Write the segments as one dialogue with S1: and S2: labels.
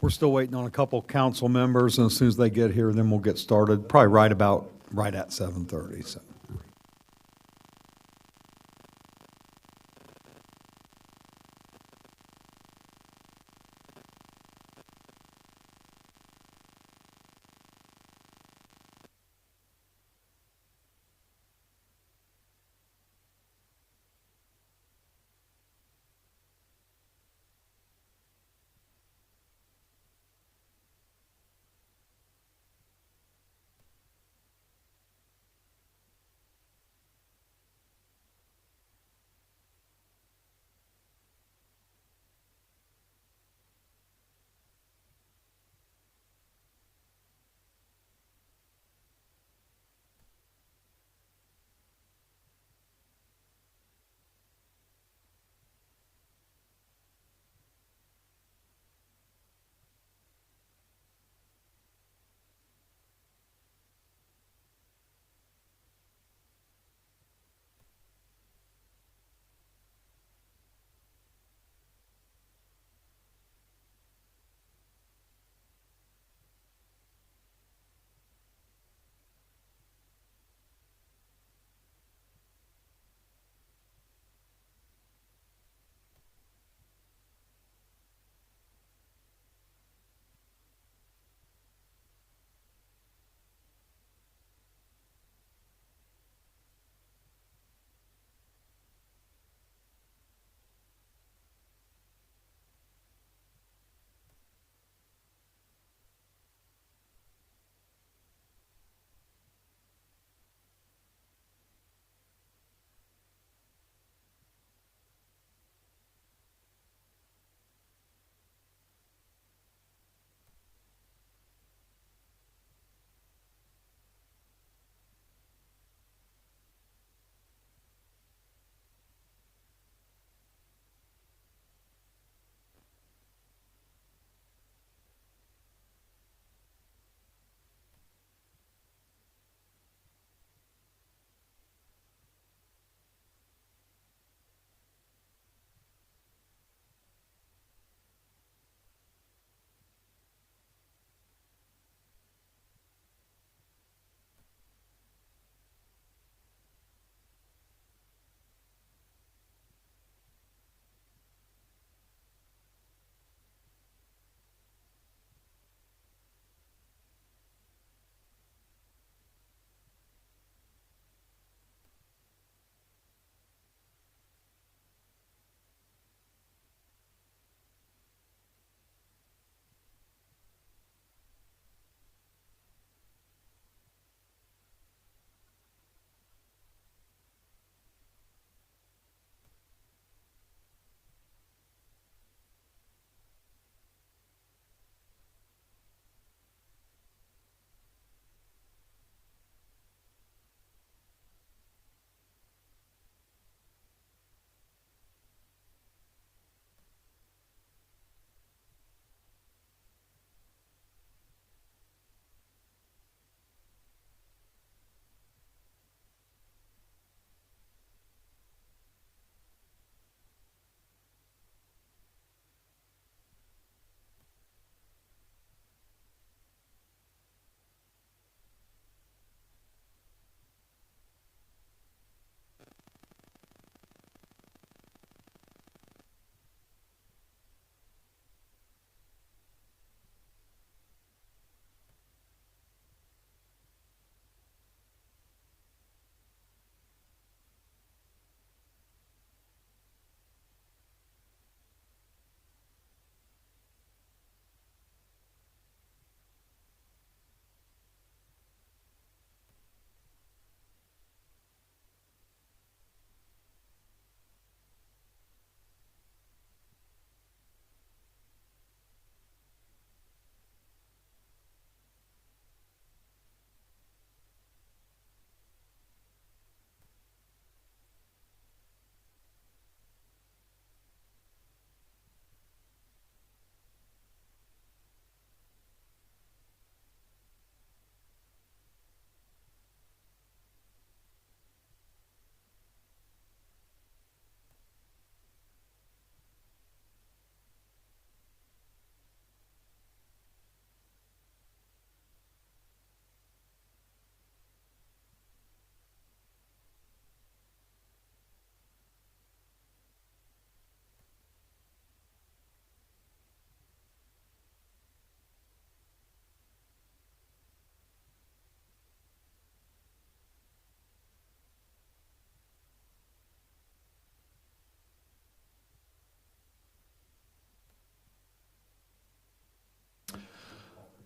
S1: We're still waiting on a couple council members, and as soon as they get here, then we'll get started, probably right at 7:30, so.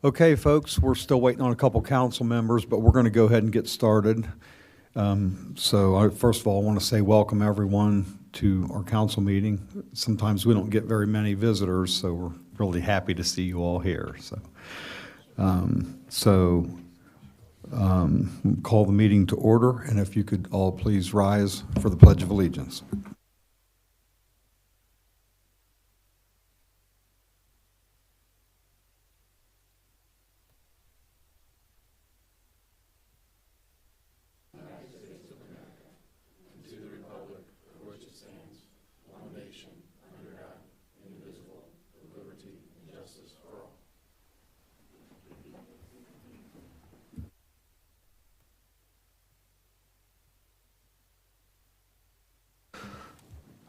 S1: Okay, folks, we're still waiting on a couple council members, but we're going to go ahead and get started. First of all, I want to say welcome everyone to our council meeting. Sometimes we don't get very many visitors, so we're really happy to see you all here. Call the meeting to order, and if you could all please rise for the Pledge of Allegiance.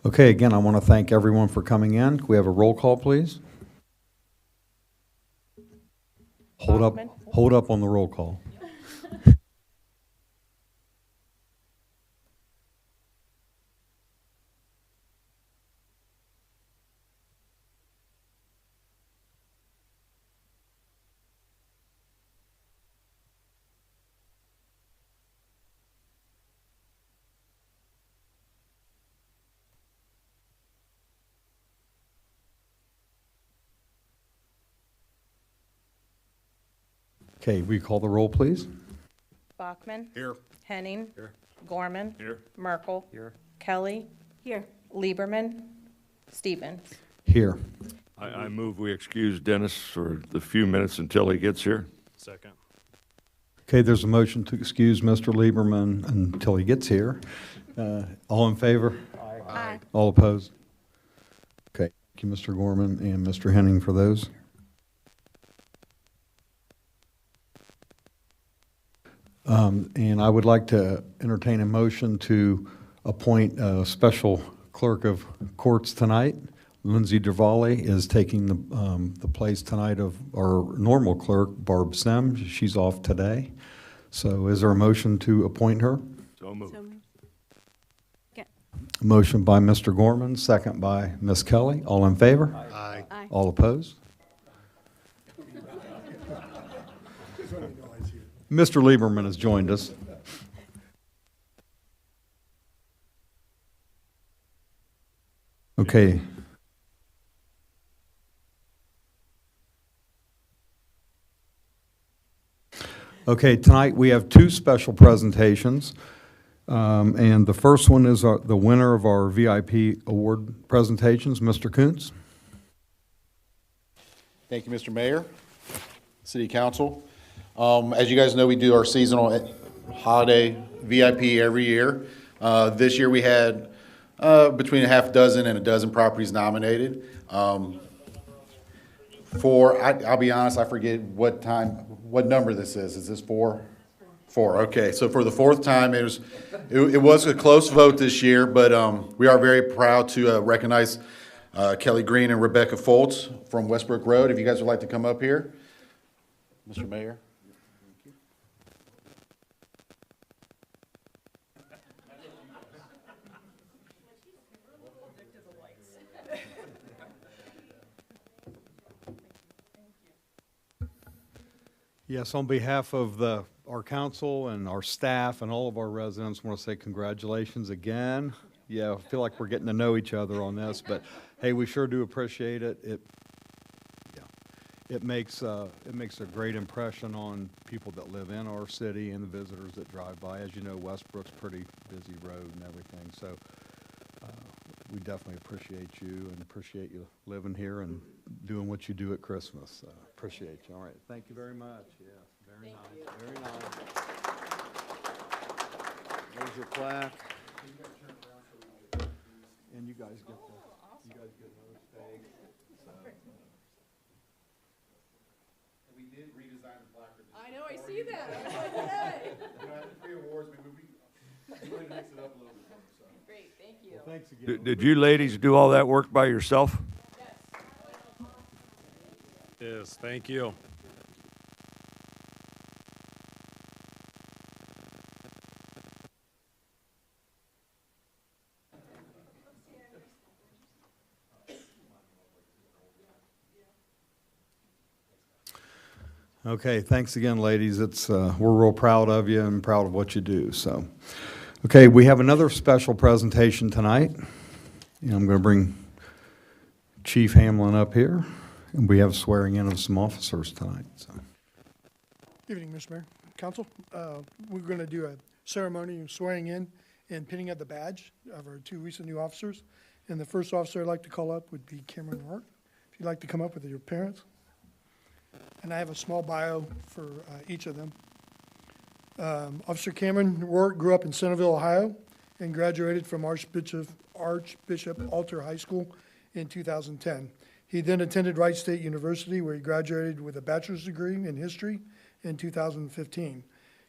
S1: Okay, again, I want to thank everyone for coming in. Can we have a roll call, please? Hold up on the roll call. Okay, we call the roll, please.
S2: Bachman.
S3: Here.
S2: Henning.
S3: Here.
S2: Gorman.
S3: Here.
S2: Merkel.
S3: Here.
S2: Kelly.
S4: Here.
S2: Lieberman. Stevens.
S1: Here.
S3: I move we excuse Dennis for the few minutes until he gets here.
S5: Second.
S1: Okay, there's a motion to excuse Mr. Lieberman until he gets here. All in favor?
S4: Aye.
S1: All opposed? Okay, thank you, Mr. Gorman and Mr. Henning for those. And I would like to entertain a motion to appoint a special clerk of courts tonight. Lindsay Dervali is taking the place tonight of our normal clerk, Barb Sims. She's off today. So is there a motion to appoint her?
S3: So moved.
S1: Motion by Mr. Gorman, second by Ms. Kelly. All in favor?
S3: Aye.
S4: Aye.
S1: All opposed? Mr. Lieberman has joined us. Okay. Okay, tonight we have two special presentations. And the first one is the winner of our VIP award presentations, Mr. Kuntz.
S6: Thank you, Mr. Mayor, City Council. As you guys know, we do our seasonal holiday VIP every year. This year we had between a half dozen and a dozen properties nominated. I'll be honest, I forget what number this is. Is this four? Four, okay. So for the fourth time, it was a close vote this year, but we are very proud to recognize Kelly Green and Rebecca Foltz from Westbrook Road. If you guys would like to come up here. Mr. Mayor.
S1: Yes, on behalf of our council and our staff and all of our residents, I want to say congratulations again. Yeah, I feel like we're getting to know each other on this, but hey, we sure do appreciate it. It makes a great impression on people that live in our city and the visitors that drive by. As you know, Westbrook's a pretty busy road and everything, so we definitely appreciate you and appreciate you living here and doing what you do at Christmas. Appreciate you. All right, thank you very much. Yeah, very nice. Very nice. There's your plaque. And you guys get another tag.
S6: We did redesign the placard.
S4: I know, I see that. I was like, yay.
S6: You know, after 3 awards, we wanted to mix it up a little bit more, so.
S4: Great, thank you.
S1: Well, thanks again.
S3: Did you ladies do all that work by yourself?
S5: Yes, thank you.
S1: Okay, thanks again, ladies. We're real proud of you and proud of what you do, so. Okay, we have another special presentation tonight. And I'm going to bring Chief Hamlin up here, and we have swearing in of some officers tonight, so.
S7: Evening, Mr. Mayor, Council. We're going to do a ceremony of swearing in and pinning of the badge of our two recent new officers. And the first officer I'd like to call up would be Cameron Hart. If you'd like to come up with your parents. And I have a small bio for each of them. Officer Cameron Hart grew up in Centerville, Ohio, and graduated from Archbishop Alter High School in 2010. He then attended Wright State University, where he graduated with a bachelor's degree in history in 2015.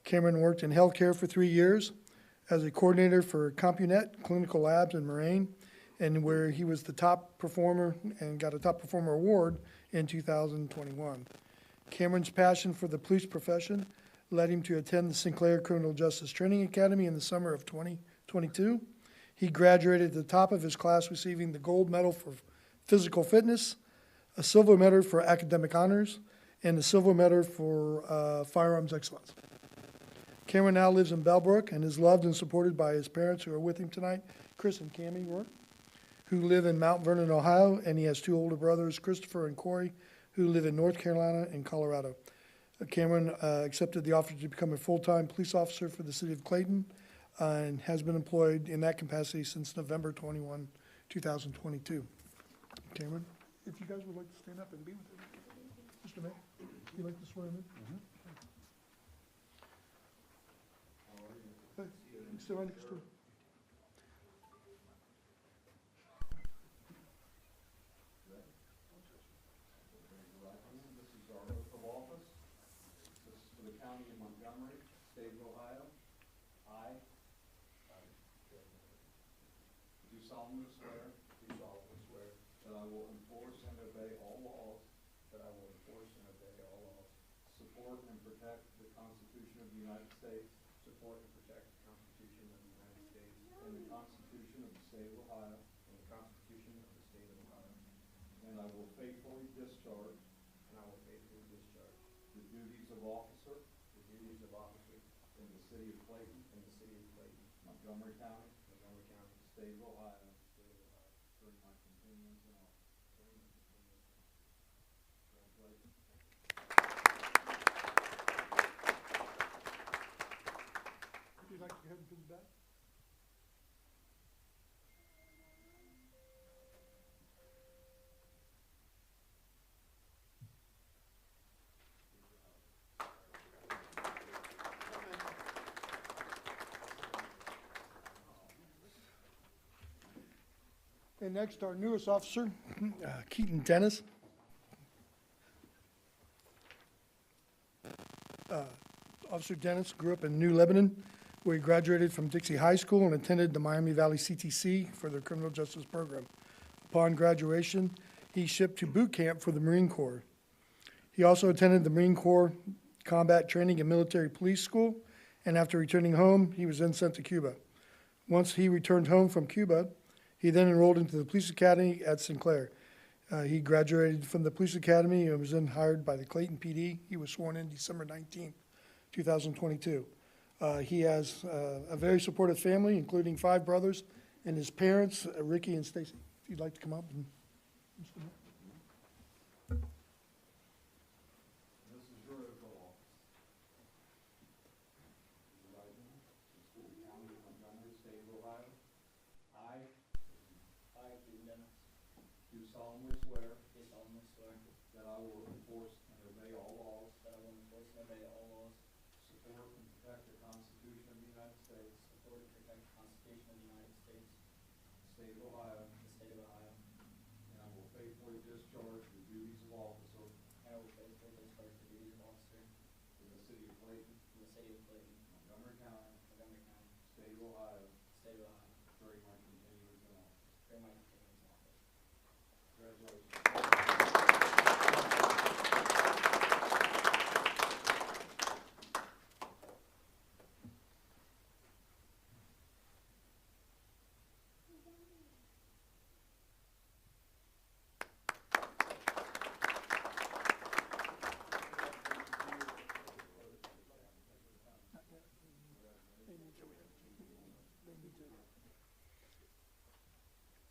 S7: Cameron worked in healthcare for 3 years as a coordinator for CompuNet Clinical Labs in Moraine, and where he was the top performer and got a top performer award in 2021. Cameron's passion for the police profession led him to attend the Sinclair Criminal Justice Training Academy in the summer of 2022. He graduated at the top of his class, receiving the gold medal for physical fitness, a silver medal for academic honors, and a silver medal for firearms excellence. Cameron now lives in Bellbrook and is loved and supported by his parents, who are with him tonight, Chris and Cammie Rourke, who live in Mount Vernon, Ohio, and he has two older brothers, Christopher and Corey, who live in North Carolina and Colorado. Cameron accepted the offer to become a full-time police officer for the city of Clayton and has been employed in that capacity since November 21, 2022. Cameron, if you guys would like to stand up and be with him. Mr. Mayor, would you like to swear him in? Hey, you can sit right next to him.
S1: This is our oath of office. This is for the county of Montgomery, state of Ohio. I do solemnly swear that I will enforce and obey all laws, support and protect the Constitution of the United States, and the Constitution of the state of Ohio, and I will faithfully discharge the duties of officer in the city of Clayton, Montgomery County, state of Ohio, during my continuance in office. Congratulations.
S7: If you'd like to go ahead and pin the back. And next, our newest officer, Keaton Dennis. Officer Dennis grew up in New Lebanon, where he graduated from Dixie High School and attended the Miami Valley CTC for their criminal justice program. Upon graduation, he shipped to boot camp for the Marine Corps. He also attended the Marine Corps Combat Training and Military Police School, and after returning home, he was then sent to Cuba. Once he returned home from Cuba, he then enrolled into the police academy at Sinclair. He graduated from the police academy and was then hired by the Clayton PD. He was sworn in December 19, 2022. He has a very supportive family, including 5 brothers, and his parents, Ricky and Stacy. If you'd like to come up and.
S1: This is your oath of office. Right now, it's for the county of Montgomery, state of Ohio. I, Keaton Dennis, do solemnly swear that I will enforce and obey all laws, support and protect the Constitution of the United States, state of Ohio, and I will faithfully discharge the duties of officer in the city of Clayton, Montgomery County, state of Ohio, during my continuance in office. Congratulations.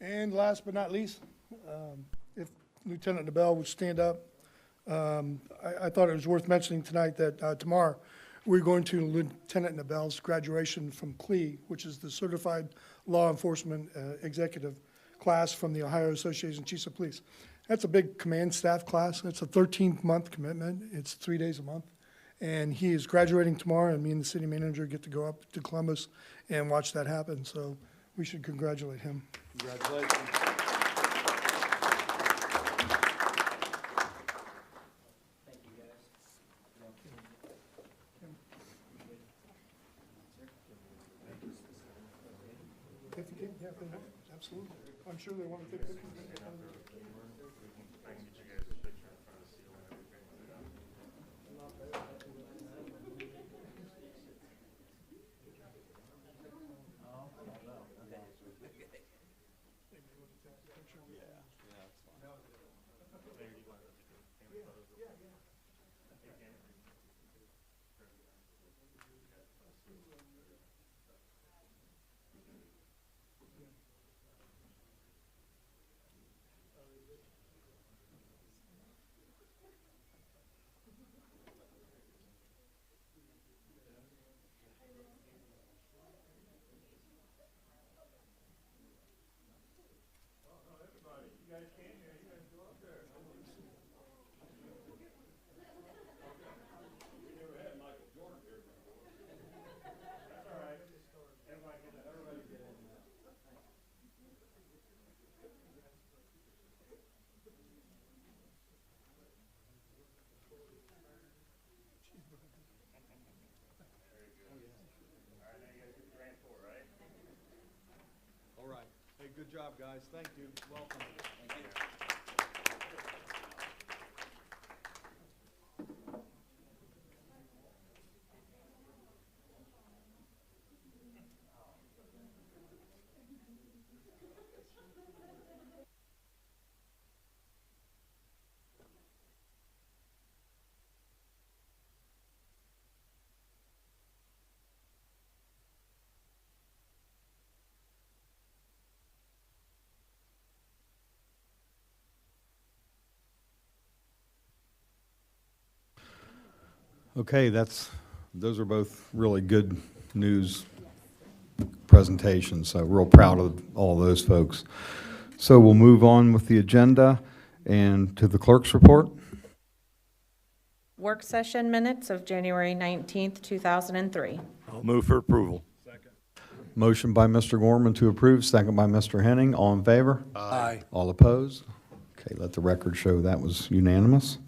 S7: And last but not least, if Lieutenant DeBelle would stand up. I thought it was worth mentioning tonight that tomorrow, we're going to Lieutenant DeBelle's graduation from CLE, which is the Certified Law Enforcement Executive class from the Ohio Association of Chiefs of Police. That's a big command staff class. It's a 13-month commitment. It's 3 days a month. And he is graduating tomorrow, and me and the city manager get to go up to Columbus and watch that happen. So we should congratulate him.
S1: Congratulations.
S7: If you can, yeah, absolutely. I'm sure they want to take pictures.
S1: All right. Hey, good job, guys. Thank you. Welcome. Okay, those are both really good news presentations, so real proud of all those folks. So we'll move on with the agenda and to the clerk's report.
S2: Work session minutes of January 19th, 2003.
S3: I'll move for approval.
S1: Motion by Mr. Gorman to approve, second by Mr. Henning. All in favor?
S5: Aye.
S1: All opposed? Okay, let the record show that was unanimous.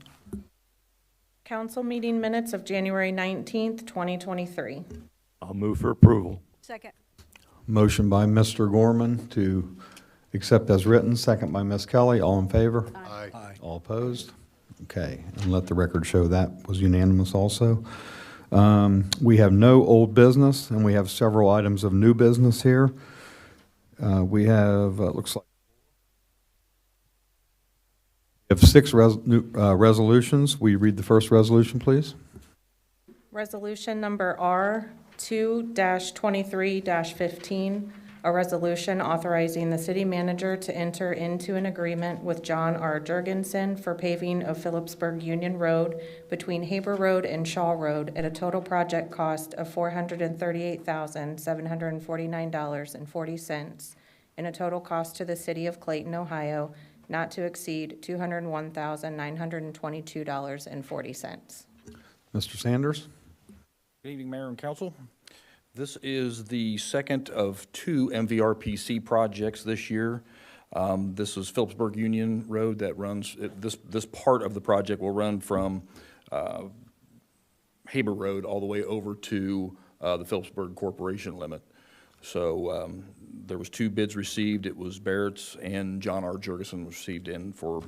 S2: Council meeting minutes of January 19th, 2023.
S3: I'll move for approval.
S4: Second.
S1: Motion by Mr. Gorman to accept as written, second by Ms. Kelly. All in favor?
S5: Aye.
S1: All opposed? Okay, and let the record show that was unanimous also. We have no old business, and we have several items of new business here. We have, looks like, we have six resolutions. Will you read the first resolution, please?
S2: Resolution number R 2-23-15, a resolution authorizing the city manager to enter into an agreement with John R. Jurgensen for paving of Phillipsburg Union Road between Haber Road and Shaw Road at a total project cost of $438,749.40 and a total cost to the city of Clayton, Ohio, not to exceed $201,922.40.
S1: Mr. Sanders?
S8: Good evening, Mayor and Council. This is the second of two MVRPC projects this year. This is Phillipsburg Union Road that runs, this part of the project will run from Haber Road all the way over to the Phillipsburg Corporation limit. So there was two bids received. It was Barrett's and John R. Jurgensen received in for,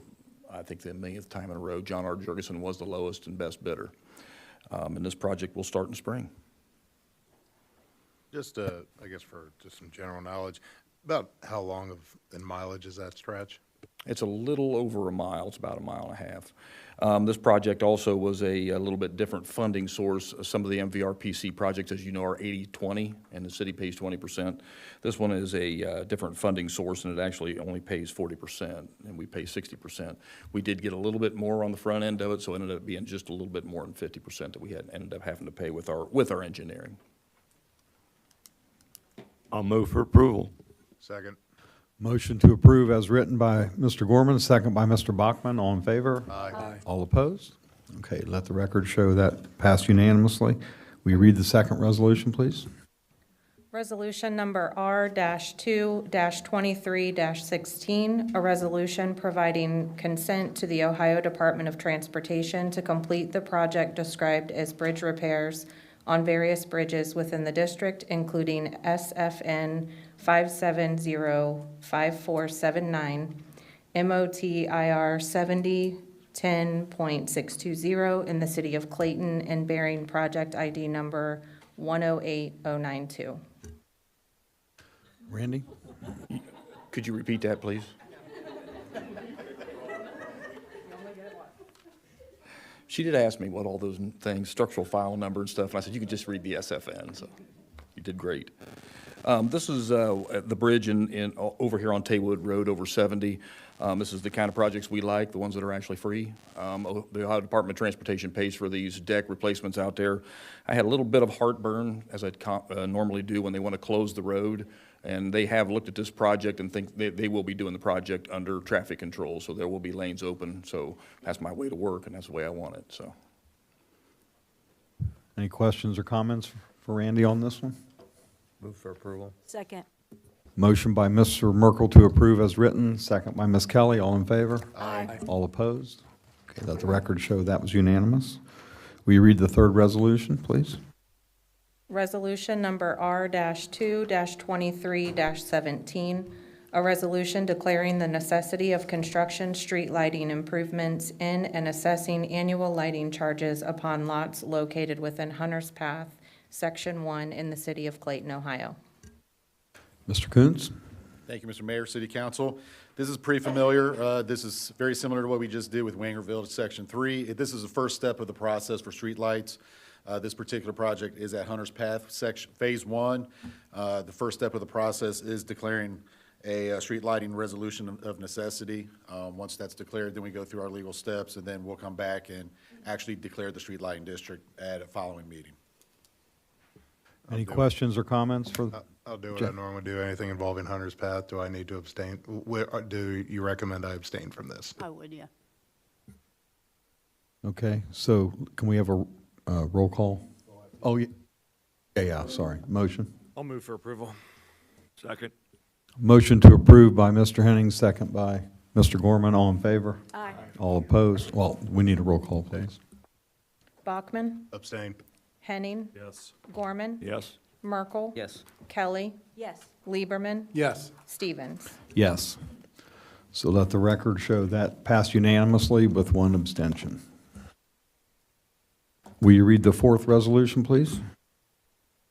S8: I think, the millionth time in a row. John R. Jurgensen was the lowest and best bidder. And this project will start in spring.
S9: Just, I guess for just some general knowledge, about how long in mileage is that stretch?
S8: It's a little over a mile. It's about a mile and a half. This project also was a little bit different funding source. Some of the MVRPC projects, as you know, are 80-20, and the city pays 20%. This one is a different funding source, and it actually only pays 40%, and we pay 60%. We did get a little bit more on the front end of it, so it ended up being just a little bit more than 50% that we had ended up having to pay with our engineering.
S3: I'll move for approval.
S1: Second. Motion to approve as written by Mr. Gorman, second by Mr. Bachman. All in favor? Aye. All opposed? Okay, let the record show that passed unanimously. Will you read the second resolution, please?
S2: Resolution number R-2-23-16, a resolution providing consent to the Ohio Department of Transportation to complete the project described as bridge repairs on various bridges within the district, including SFN 5705479, MOTIR 7010.620 in the city of Clayton, and bearing project ID number 108092.
S1: Randy?
S8: Could you repeat that, please? She did ask me what all those things, structural file number and stuff, and I said, you could just read the SFN, so you did great. This is the bridge over here on Taywood Road over 70. This is the kind of projects we like, the ones that are actually free. The Ohio Department of Transportation pays for these deck replacements out there. I had a little bit of heartburn, as I normally do when they want to close the road, and they have looked at this project and think they will be doing the project under traffic control, so there will be lanes open. So that's my way to work, and that's the way I want it. So,
S1: Any questions or comments for Randy on this one?
S9: Move for approval.
S4: Second.
S1: Motion by Mr. Merkel to approve as written, second by Ms. Kelly. All in favor?
S4: Aye.
S1: All opposed? Okay, let the record show that was unanimous. Will you read the third resolution, please?
S2: Resolution number R-2-23-17, a resolution declaring the necessity of construction street lighting improvements in and assessing annual lighting charges upon lots located within Hunter's Path, Section 1 in the city of Clayton, Ohio.
S1: Mr. Coons?
S6: Thank you, Mr. Mayor, City Council. This is pretty familiar. This is very similar to what we just did with Wangerville to Section 3. This is the first step of the process for streetlights. This particular project is at Hunter's Path, Phase 1. The first step of the process is declaring a street lighting resolution of necessity. Once that's declared, then we go through our legal steps, and then we'll come back and actually declare the street lighting district at a following meeting.
S1: Any questions or comments for?
S10: I'll do what
S1: Jeff?
S10: I normally do. Anything involving Hunter's Path, do I need to abstain? Do you recommend I abstain from this?
S4: I would, yeah.
S1: Okay, so can we have a roll call? Oh, yeah, sorry. Motion?
S5: I'll move for approval.
S3: Second.
S1: Motion to approve by Mr. Henning, second by Mr. Gorman. All in favor?
S4: Aye.
S1: All opposed? Well, we need a roll call, please.
S2: Bachman,
S10: Abstain.
S2: Henning,
S5: Yes.
S2: Gorman,
S3: Yes.
S2: Merkel,
S9: Yes.
S2: Kelly,
S4: Yes.
S2: Lieberman,
S10: Yes.
S2: Stevens.
S1: Yes. So let the record show that passed unanimously with one abstention. Will you read the fourth resolution, please?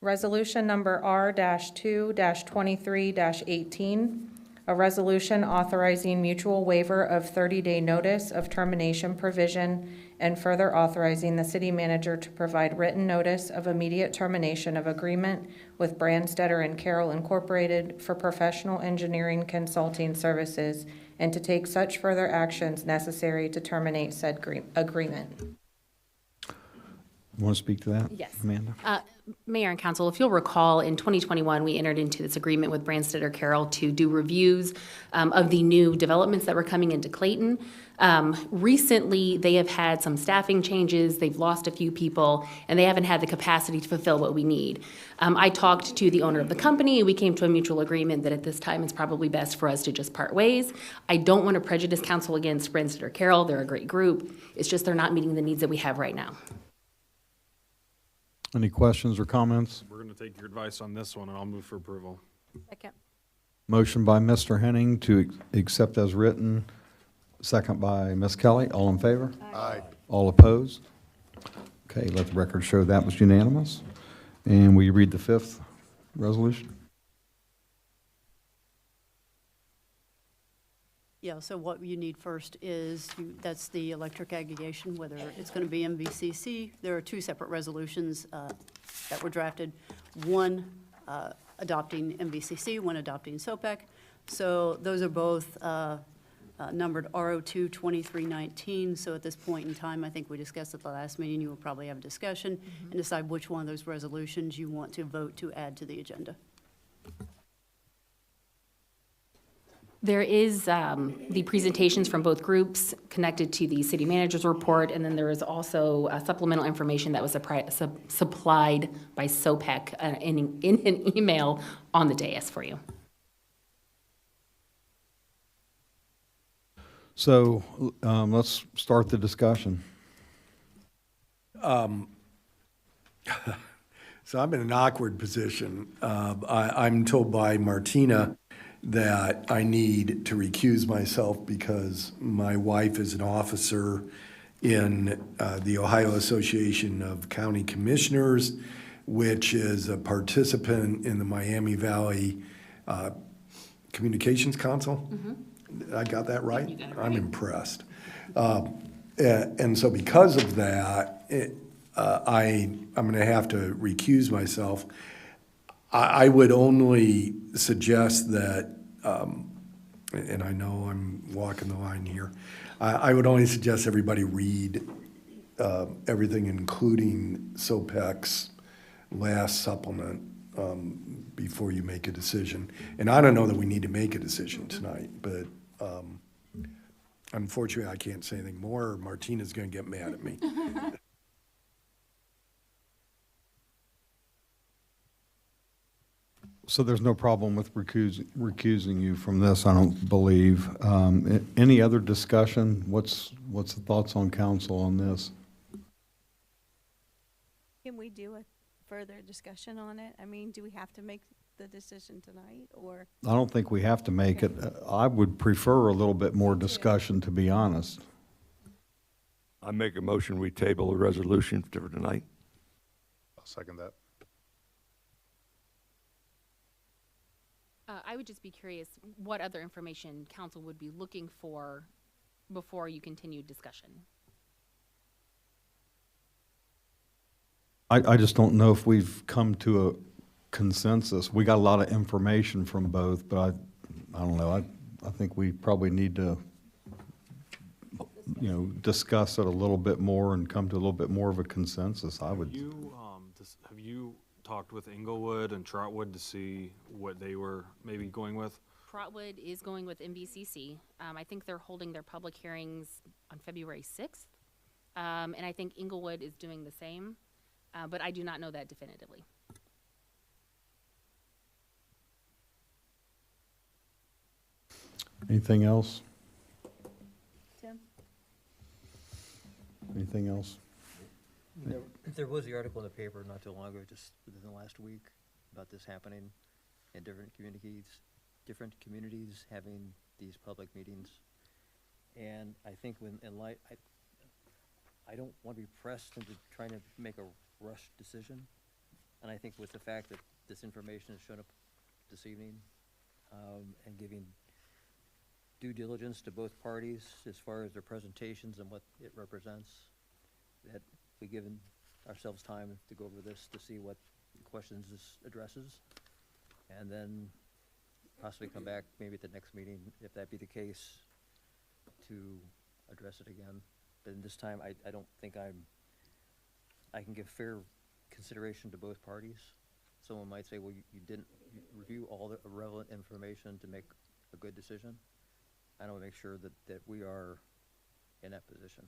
S2: Resolution number R-2-23-18, a resolution authorizing mutual waiver of 30-day notice of termination provision and further authorizing the city manager to provide written notice of immediate termination of agreement with Branstetter and Carroll Incorporated for professional engineering consulting services and to take such further actions necessary to terminate said agreement.
S1: You want to speak to that?
S11: Yes.
S1: Amanda?
S11: Mayor and council, if you'll recall, in 2021, we entered into this agreement with Branstetter Carroll to do reviews of the new developments that were coming into Clayton. Recently, they have had some staffing changes, they've lost a few people, and they haven't had the capacity to fulfill what we need. I talked to the owner of the company, and we came to a mutual agreement that at this time it's probably best for us to just part ways. I don't want to prejudice council against Branstetter Carroll, they're a great group. It's just they're not meeting the needs that we have right now.
S1: Any questions or comments?
S5: We're going to take your advice on this one, and I'll move for approval.
S4: Second.
S1: Motion by Mr. Henning to accept as written, second by Ms. Kelly. All in favor?
S10: Aye.
S1: All opposed? Okay, let the record show that was unanimous. And will you read the fifth resolution?
S4: Yeah, so what you need first is, that's the electric aggregation, whether it's going to be MVCC. There are two separate resolutions that were drafted, one adopting MVCC, one adopting SOPEC. So those are both numbered RO2 2319. So at this point in time, I think we discussed at the last meeting, you will probably have a discussion and decide which one of those resolutions you want to vote to add to the agenda.
S11: There is the presentations from both groups connected to the city manager's report, and then there is also supplemental information that was supplied by SOPEC in an email on the dais for you.
S1: So let's start the discussion.
S12: So I'm in an awkward position. I'm told by Martina that I need to recuse myself because my wife is an officer in the Ohio Association of County Commissioners, which is a participant in the Miami Valley Communications Council. I got that right?
S11: You got it
S12: I'm
S11: right.
S12: impressed. And so because of that, I'm going to have to recuse myself. I would only suggest that, and I know I'm walking the line here, I would only suggest everybody read everything, including SOPEC's last supplement, before you make a decision. And I don't know that we need to make a decision tonight, but unfortunately, I can't say anything more, or Martina's going to get mad at me.
S1: So there's no problem with recusing you from this, I don't believe. Any other discussion? What's the thoughts on council on this?
S13: Can we do a further discussion on it? I mean, do we have to make the decision tonight, or?
S1: I don't think we have to make it. I would prefer a little bit more discussion, to be honest.
S3: I make a motion, we table the resolution for tonight.
S10: I'll second that.
S11: I would just be curious what other information council would be looking for before you continue discussion.
S1: I just don't know if we've come to a consensus. We got a lot of information from both, but I don't know. I think we probably need to, discuss it a little bit more and come to a little bit more of a consensus, I would.
S5: Have you talked with Inglewood and Trotwood to see what they were maybe going with?
S11: Trotwood is going with MVCC. I think they're holding their public hearings on February 6th. And I think Inglewood is doing the same, but I do not know that definitively.
S1: Anything else?
S13: Tim?
S1: Anything else?
S9: There was the article in the paper not too long ago, just within the last week, about this happening in different communities having these public meetings. And I think when in light, I don't want to be pressed into trying to make a rushed decision. And I think with the fact that this information has shown up this evening, and giving due diligence to both parties as far as their presentations and what it represents, that we given ourselves time to go over this to see what questions this addresses, and then possibly come back maybe at the next meeting, if that be the case, to address it again. But in this time, I don't think I can give fair consideration to both parties. Someone might say, well, you didn't review all the relevant information to make a good decision. I want to make sure that we are in that position.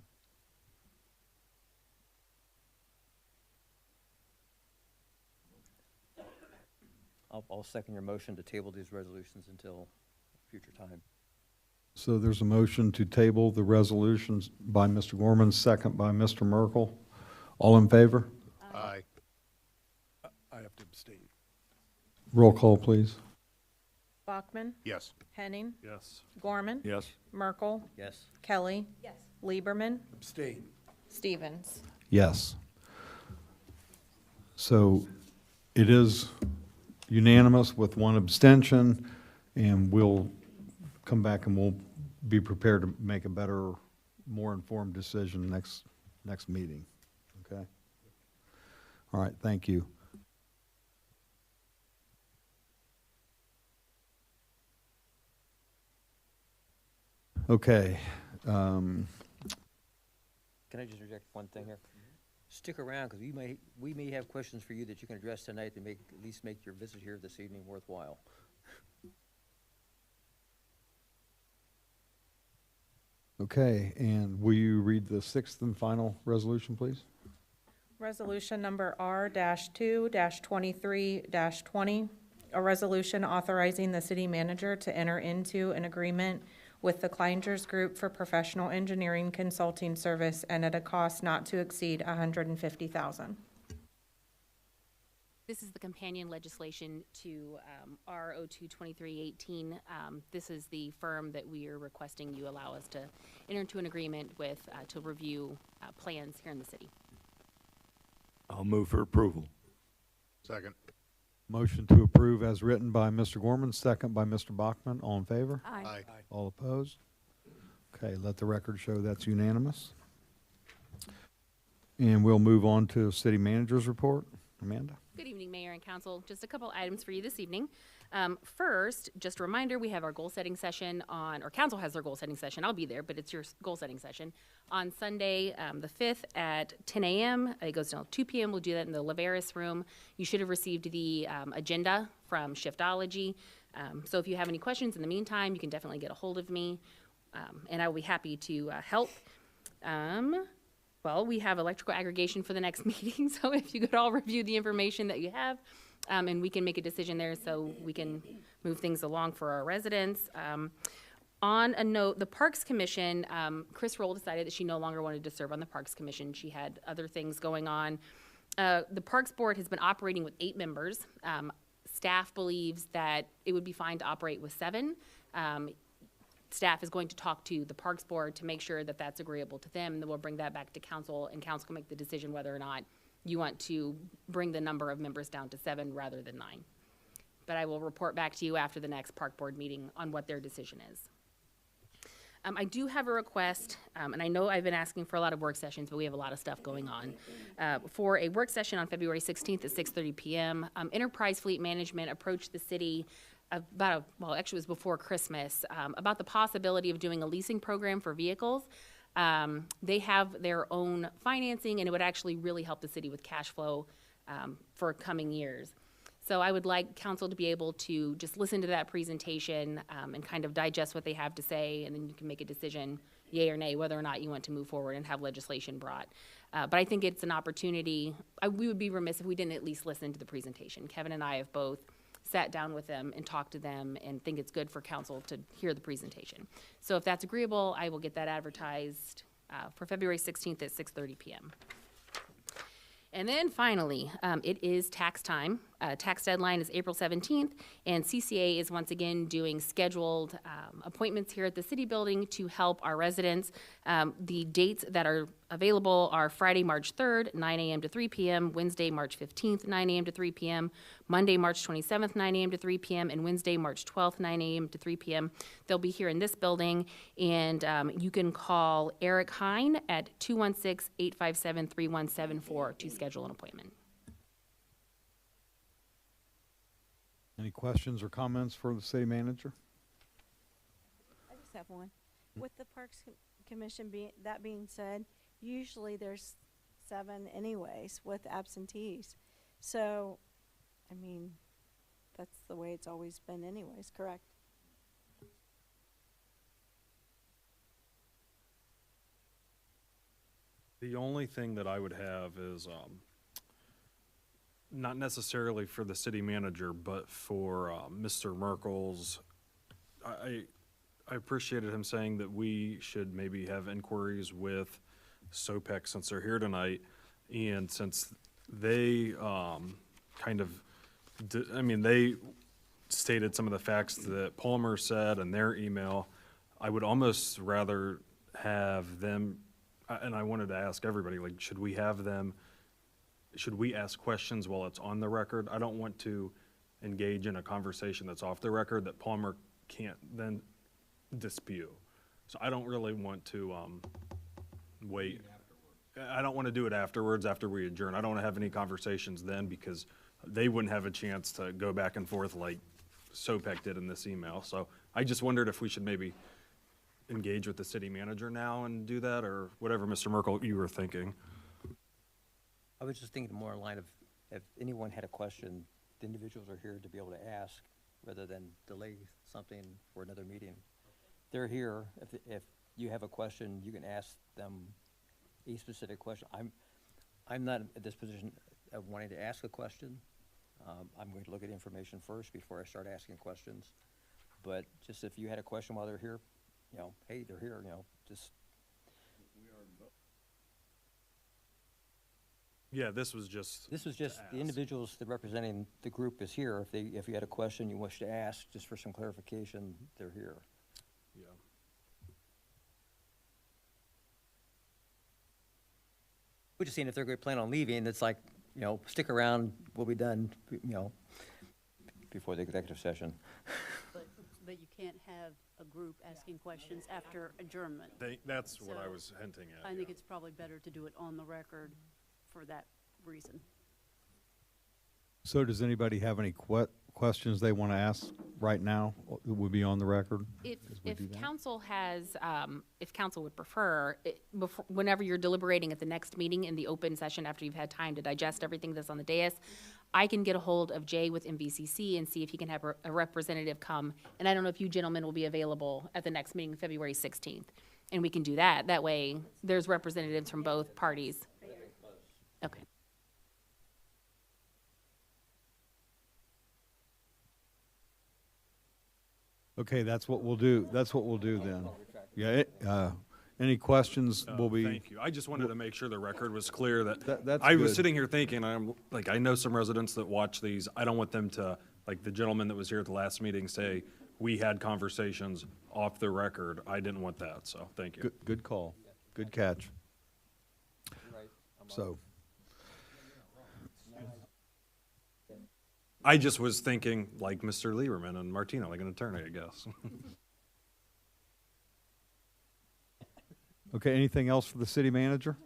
S9: I'll second your motion to table these resolutions until future time.
S1: So there's a motion to table the resolutions by Mr. Gorman, second by Mr. Merkel. All in favor?
S10: Aye.
S12: I have to abstain.
S1: Roll call, please.
S2: Bachman?
S10: Yes.
S2: Henning?
S5: Yes.
S2: Gorman?
S3: Yes.
S2: Merkel?
S8: Yes.
S2: Kelly?
S13: Yes.
S2: Lieberman?
S12: Abstain.
S2: Stevens?
S1: Yes. So it is unanimous with one abstention, and we'll come back and we'll be prepared to make a better, more informed decision next meeting, okay? All right, thank you. Okay,
S9: Can I just interject one thing here? Stick around, because we may have questions for you that you can address tonight that at least make your visit here this evening worthwhile.
S1: okay, and will you read the sixth and final resolution, please?
S2: Resolution number R-2-23-20, a resolution authorizing the city manager to enter into an agreement with the Kleinger's Group for professional engineering consulting service and at a cost not to exceed $150,000.
S11: This is the companion legislation to R 02-2318. This is the firm that we are requesting you allow us to enter into an agreement with to review plans here in the city.
S3: I'll move for approval.
S10: Second.
S1: Motion to approve as written by Mr. Gorman, second by Mr. Bachman. All in favor?
S13: Aye.
S1: All opposed? Okay, let the record show that's unanimous. And we'll move on to city manager's report. Amanda?
S11: Good evening, Mayor and Council. Just a couple items for you this evening. First, just a reminder, we have our goal-setting session on, or Council has their goal-setting session. I'll be there, but it's your goal-setting session on Sunday, the 5th at 10 a.m. It goes till 2 p.m. We'll do that in the Laveris room. You should have received the agenda from Shiftology. So if you have any questions in the meantime, you can definitely get a hold of me, and I will be happy to help. Well, we have electrical aggregation for the next meeting, so if you could all review the information that you have, and we can make a decision there so we can move things along for our residents. On a note, the Parks Commission, Chris Roll decided that she no longer wanted to serve on the Parks Commission. She had other things going on. The Parks Board has been operating with 8 members. Staff believes that it would be fine to operate with 7. Staff is going to talk to the Parks Board to make sure that that's agreeable to them, and then we'll bring that back to council, and council can make the decision whether or not you want to bring the number of members down to 7 rather than 9. But I will report back to you after the next Park Board meeting on what their decision is. I do have a request, and I know I've been asking for a lot of work sessions, but we have a lot of stuff going on. For a work session on February 16th at 6:30 p.m., Enterprise Fleet Management approached the city well, actually it was before Christmas, about the possibility of doing a leasing program for vehicles. They have their own financing, and it would actually really help the city with cash flow for coming years. So I would like council to be able to just listen to that presentation and kind of digest what they have to say, and then you can make a decision, yay or nay, whether or not you want to move forward and have legislation brought. But I think it's an opportunity. We would be remiss if we didn't at least listen to the presentation. Kevin and I have both sat down with them and talked to them and think it's good for council to hear the presentation. So if that's agreeable, I will get that advertised for February 16th at 6:30 p.m. And then finally, it is tax time. Tax deadline is April 17th, and CCA is once again doing scheduled appointments here at the city building to help our residents. The dates that are available are Friday, March 3rd, 9 a.m. to 3 p.m., Wednesday, March 15th, 9 a.m. to 3 p.m., Monday, March 27th, 9 a.m. to 3 p.m., and Wednesday, March 12th, 9 a.m. to 3 p.m. They'll be here in this building, and you can call Eric Hine at 216-857-3174 to schedule an appointment.
S1: Any questions or comments for the city manager?
S13: I just have one. With the Parks Commission being said, usually there's 7 anyways with absentees. So, I mean, that's the way it's always been anyways, correct?
S5: The only thing that I would have is, not necessarily for the city manager, but for Mr. Merkel's. I appreciated him saying that we should maybe have inquiries with SOPEC since they're here tonight, and since they they stated some of the facts that Palmer said in their email. I would almost rather have them, and I wanted to ask everybody, like, should we ask questions while it's on the record? I don't want to engage in a conversation that's off the record that Palmer can't then dispute. So I don't really want to, wait. I don't want to do it afterwards, after we adjourn. I don't want to have any conversations then, because they wouldn't have a chance to go back and forth like SOPEC did in this email. So I just wondered if we should maybe engage with the city manager now and do that, or whatever, Mr. Merkel, you were thinking.
S9: I was just thinking more in line of, if anyone had a question, the individuals are here to be able to ask, rather than delay something for another meeting. They're here. If you have a question, you can ask them a specific question. I'm not at this position of wanting to ask a question. I'm going to look at information first before I start asking questions. But just if you had a question while they're here, you know, hey, they're here, you know, just.
S5: Yeah, this was just.
S9: This was just the individuals that representing the group is here. If you had a question you wish to ask, just for some clarification, they're here.
S5: Yeah.
S9: We're just seeing if they're going to plan on leaving, it's like, you know, stick around, we'll be done, you know, before the executive session.
S4: But you can't have a group asking questions after adjournment.
S5: That's what I
S4: So,
S5: was hinting at.
S4: I think
S5: yeah.
S4: it's probably better to do it on the record for that reason.
S1: So does anybody have any questions they want to ask right now? It would be on the record?
S11: If,
S1: as we
S11: if
S1: do that?
S11: council has, if council would prefer, whenever you're deliberating at the next meeting in the open session after you've had time to digest everything that's on the dais, I can get a hold of Jay with MVCC and see if he can have a representative come. And I don't know if you gentlemen will be available at the next meeting, February 16th. And we can do that. That way, there's representatives from both parties. Okay.
S1: Okay, that's what we'll do. That's what we'll do then. Yeah, any questions will be.
S5: Thank you. I just wanted to make sure the record was clear that,
S1: That's
S5: I was
S1: good.
S5: sitting here thinking, I'm like, I know some residents that watch these. I don't want them to, like the gentleman that was here at the last meeting, say, we had conversations off the record. I didn't want that, so thank you.
S1: Good call. Good catch. So,
S5: I just was thinking like Mr. Lieberman and Martina, like an attorney, I guess.
S1: okay, anything else for the city manager?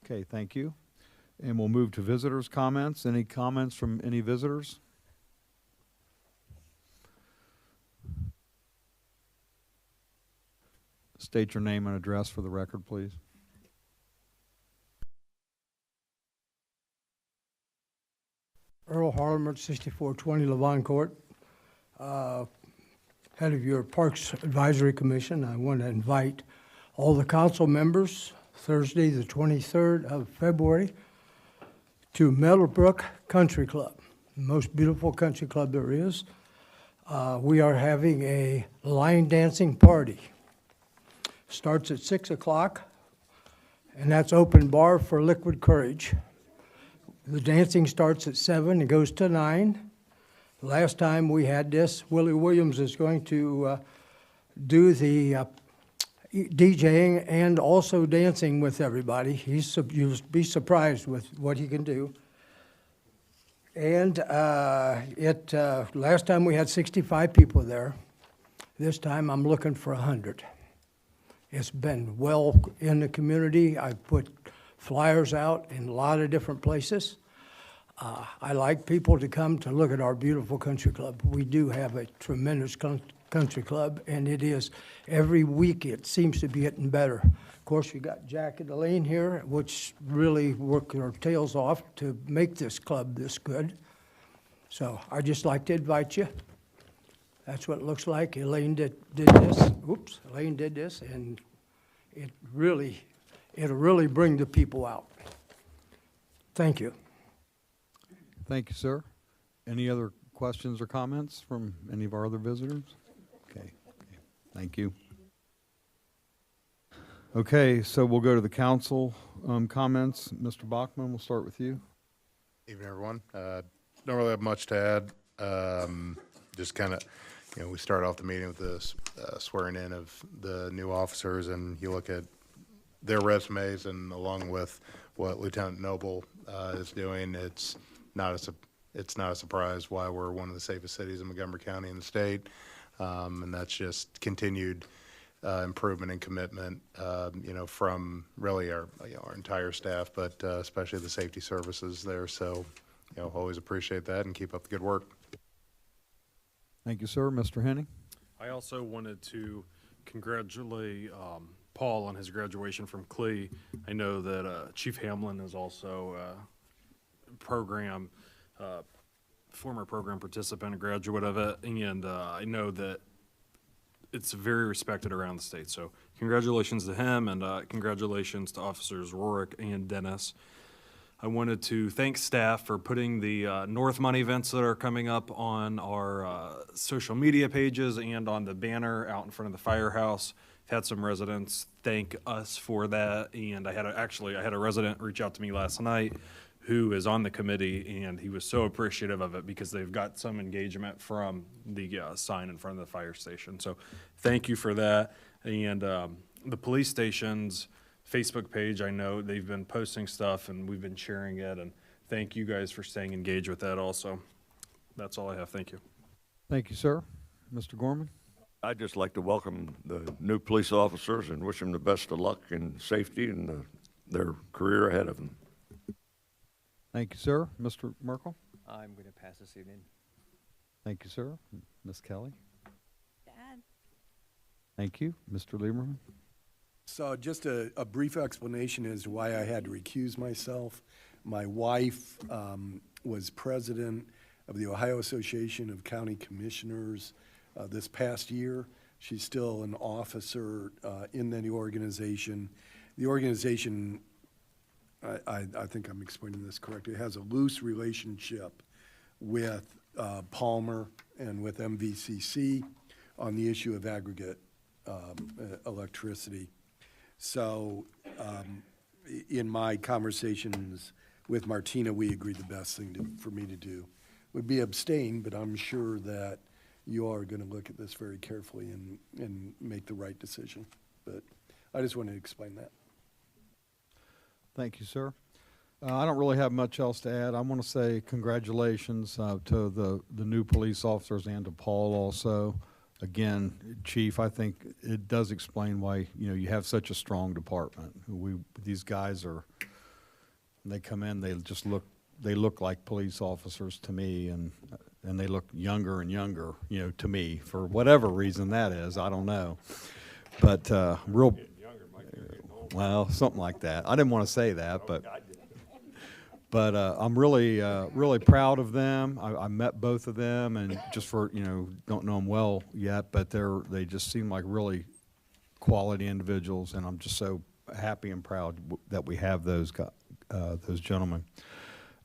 S1: Okay, thank you. And we'll move to visitors' comments. Any comments from any visitors? State your name and address for the record, please.
S7: Earl Harleman, 6420 Levon Court. Head of your Parks Advisory Commission, I want to invite all the council members Thursday, the 23rd of February, to Meadowbrook Country Club, the most beautiful country club there is. We are having a line dancing party. Starts at 6 o'clock, and that's open bar for Liquid Courage. The dancing starts at 7 and goes to 9. Last time we had this, Willie Williams is going to do the DJing and also dancing with everybody. You'll be surprised with what he can do. And last time we had 65 people there. This time I'm looking for 100. It's been well in the community. I've put flyers out in a lot of different places. I like people to come to look at our beautiful country club. We do have a tremendous country club, and it is, every week it seems to be getting better. Of course, you got Jack and Elaine here, which really work their tails off to make this club this good. So I'd just like to invite you. That's what it looks like. Elaine did this. Oops, Elaine did this, and it'll really bring the people out. Thank you.
S1: Thank you, sir. Any other questions or comments from any of our other visitors? Okay, thank you. Okay, so we'll go to the council comments. Mr. Bachman, we'll start with you.
S10: Evening, everyone. Don't really have much to add. Just kind of, we start off the meeting with this swearing in of the new officers, and you look at their resumes, and along with what Lieutenant Noble is doing, it's not a surprise why we're one of the safest cities in Montgomery County in the state. And that's just continued improvement and commitment, from really our entire staff, but especially the safety services there. So, always appreciate that and keep up the good work.
S1: Thank you, sir. Mr. Henning?
S5: I also wanted to congratulate Paul on his graduation from Clay. I know that Chief Hamlin is also former program participant, a graduate of it, and I know that it's very respected around the state. So congratulations to him, and congratulations to Officers Rorick and Dennis. I wanted to thank staff for putting the North Money events that are coming up on our social media pages and on the banner out in front of the firehouse. Had some residents thank us for that, and I had a resident reach out to me last night who is on the committee, and he was so appreciative of it because they've got some engagement from the sign in front of the fire station. So thank you for that. And the police station's Facebook page, I know they've been posting stuff and we've been sharing it, and thank you guys for staying engaged with that also. That's all I have. Thank you.
S1: Thank you, sir. Mr. Gorman?
S3: I'd just like to welcome the new police officers and wish them the best of luck and safety in their career ahead of them.
S1: Thank you, sir. Mr. Merkel?
S9: I'm going to pass this evening.
S1: Thank you, sir. Ms. Kelly?
S13: Dad?
S1: Thank you. Mr. Lieberman?
S12: So just a brief explanation as to why I had to recuse myself. My wife was president of the Ohio Association of County Commissioners this past year. She's still an officer in the organization. The organization, I think I'm explaining this correctly, has a loose relationship with Palmer and with MVCC on the issue of aggregate electricity. So in my conversations with Martina, we agreed the best thing for me to do would be abstain, but I'm sure that you are going to look at this very carefully and make the right decision. But I just wanted to explain that.
S1: Thank you, sir. I don't really have much else to add. I want to say congratulations to the new police officers and to Paul also. Again, Chief, I think it does explain why, you have such a strong department. These guys they come in, they look like police officers to me, and they look younger and younger, to me, for whatever reason that is, I don't know. But well, something like that. I didn't want to say that, but I'm really proud of them. I met both of them, and just for, don't know them well yet, but they just seem like really quality individuals, and I'm just so happy and proud that we have those gentlemen.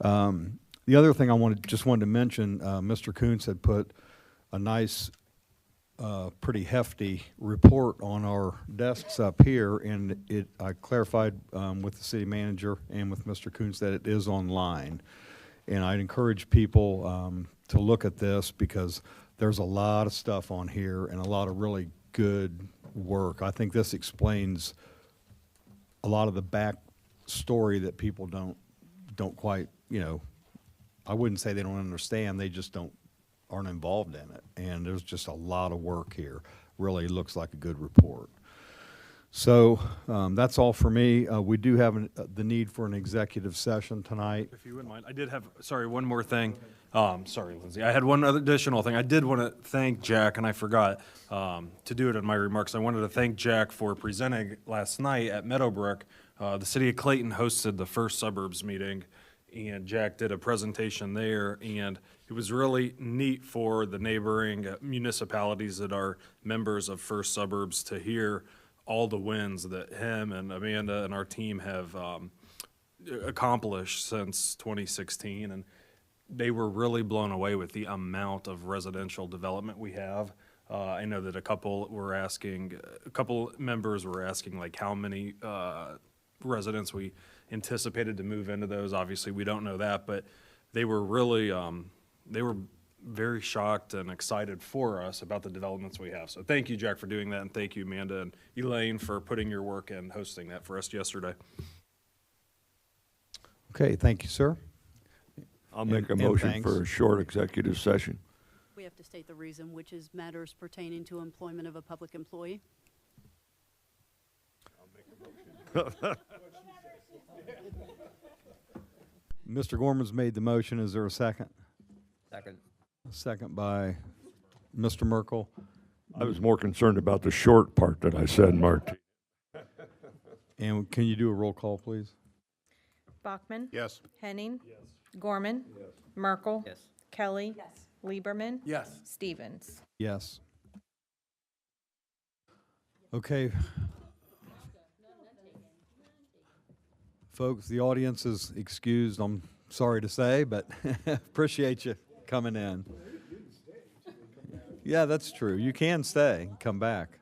S1: The other thing I just wanted to mention, Mr. Coons had put a nice, pretty hefty report on our desks up here, and I clarified with the city manager and with Mr. Coons that it is online. And I'd encourage people to look at this because there's a lot of stuff on here and a lot of really good work. I think this explains a lot of the back story that people don't quite, I wouldn't say they don't understand, they just aren't involved in it. And there's just a lot of work here. Really looks like a good report. So that's all for me. We do have the need for an executive session tonight.
S5: If you wouldn't mind, I did have, one more thing. Sorry, Lindsay. I had one other additional thing. I did want to thank Jack, and I forgot to do it in my remarks. I wanted to thank Jack for presenting last night at Meadowbrook. The city of Clayton hosted the first suburbs meeting, and Jack did a presentation there, and it was really neat for the neighboring municipalities that are members of First Suburbs to hear all the wins that him and Amanda and our team have accomplished since 2016, and they were really blown away with the amount of residential development we have. I know that a couple members were asking like how many residents we anticipated to move into those. Obviously, we don't know that, but they were really, they were very shocked and excited for us about the developments we have. So thank you, Jack, for doing that, and thank you, Amanda and Elaine, for putting your work and hosting that for us yesterday.
S1: Okay, thank you, sir.
S3: I'll make a motion for a short executive session.
S4: We have to state the reason, which is matters pertaining to employment of a public employee.
S1: Mr. Gorman's made the motion. Is there a second?
S9: Second.
S1: A second by Mr. Merkel.
S3: I was more concerned about the short part that I said, Marty.
S1: And can you do a roll call, please?
S2: Bachman?
S10: Yes.
S2: Henning? Gorman? Merkel?
S9: Yes.
S2: Kelly? Lieberman?
S12: Yes.
S2: Stevens?
S1: Yes. Okay. Folks, the audience is excused, I'm sorry to say, but appreciate you coming in. Yeah, that's true. You can stay, come back.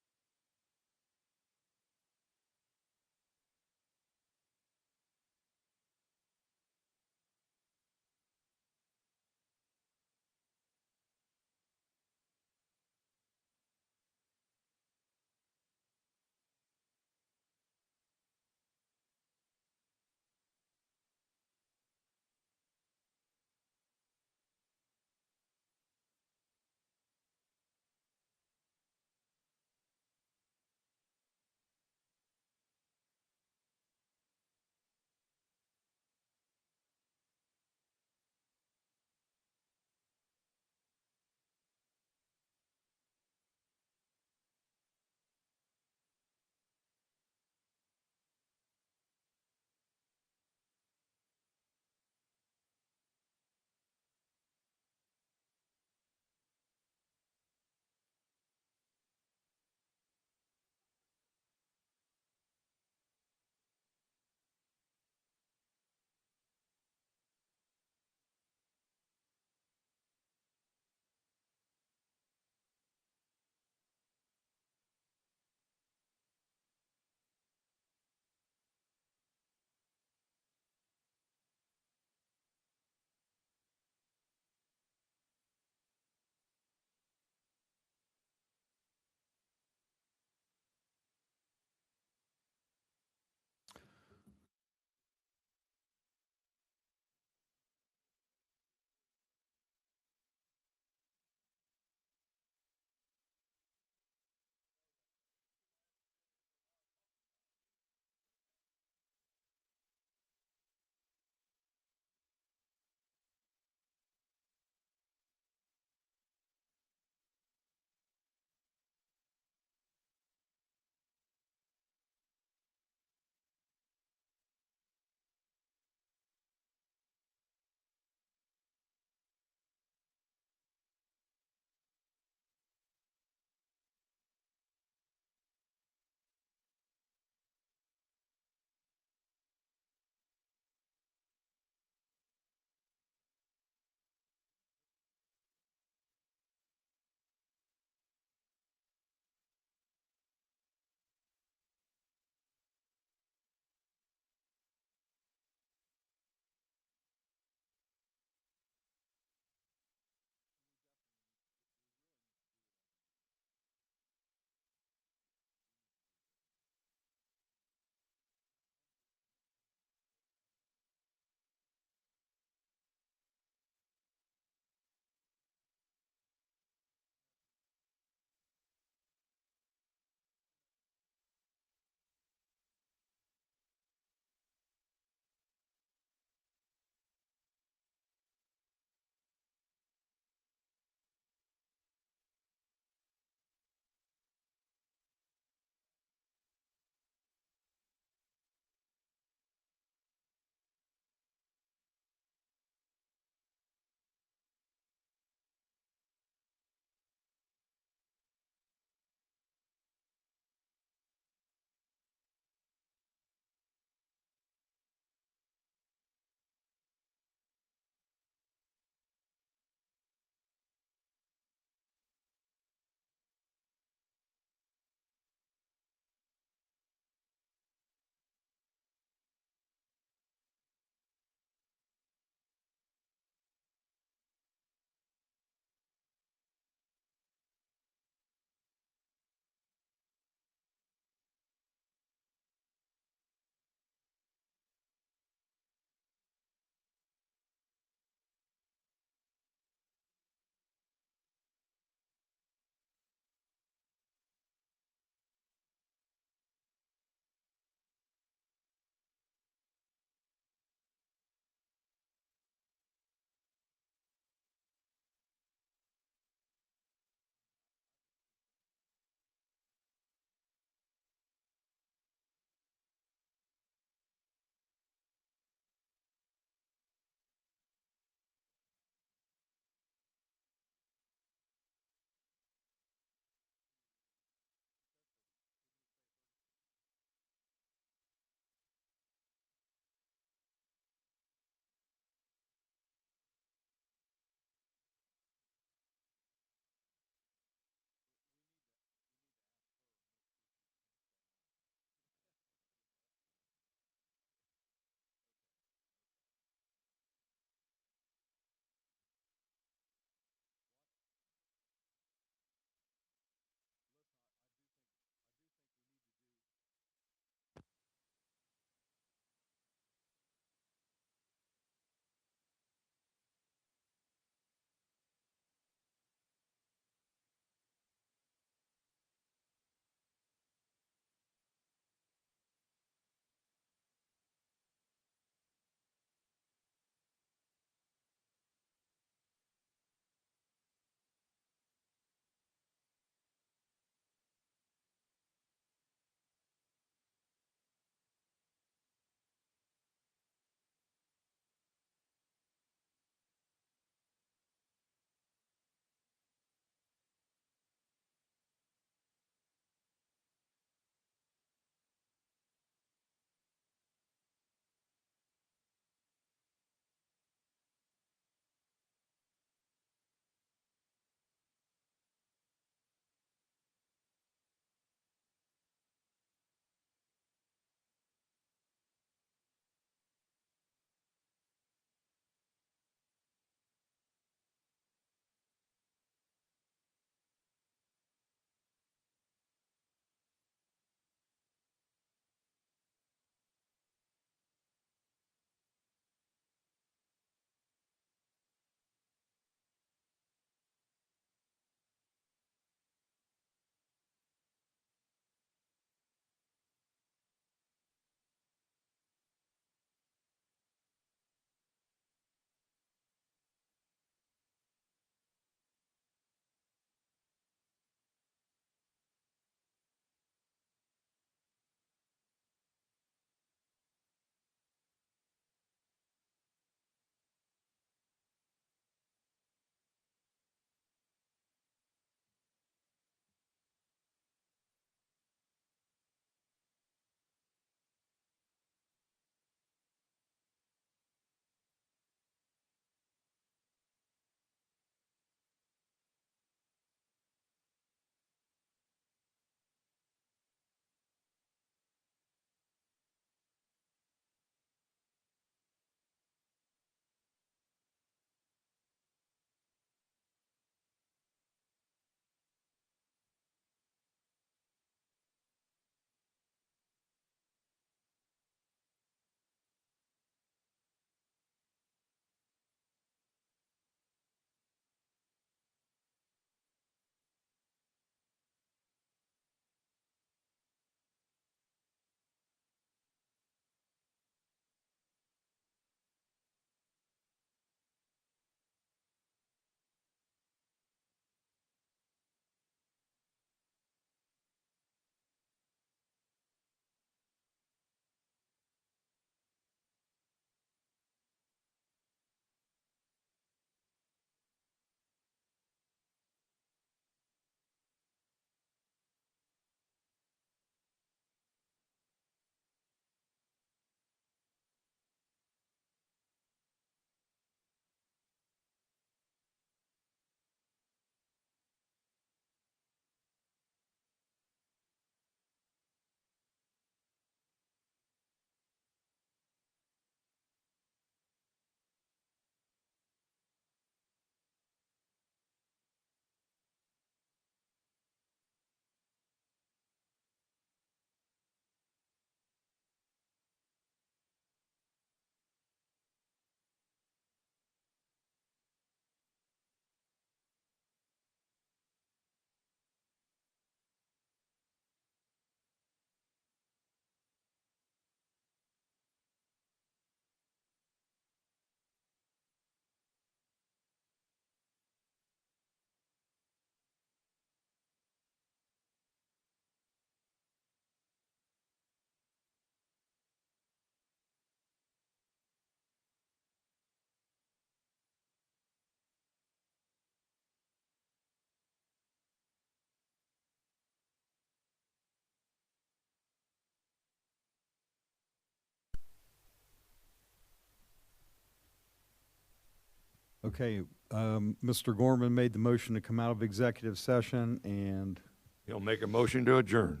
S1: Okay, Mr. Gorman made the motion to come out of executive session, and
S3: He'll make a motion to adjourn.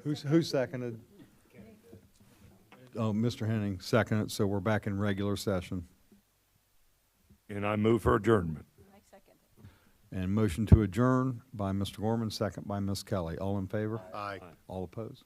S1: who seconded? Oh, Mr. Henning seconded, so we're back in regular session.
S3: And I move for adjournment.
S13: I second it.
S1: And motion to adjourn by Mr. Gorman, second by Ms. Kelly. All in favor?
S10: Aye.
S1: All opposed?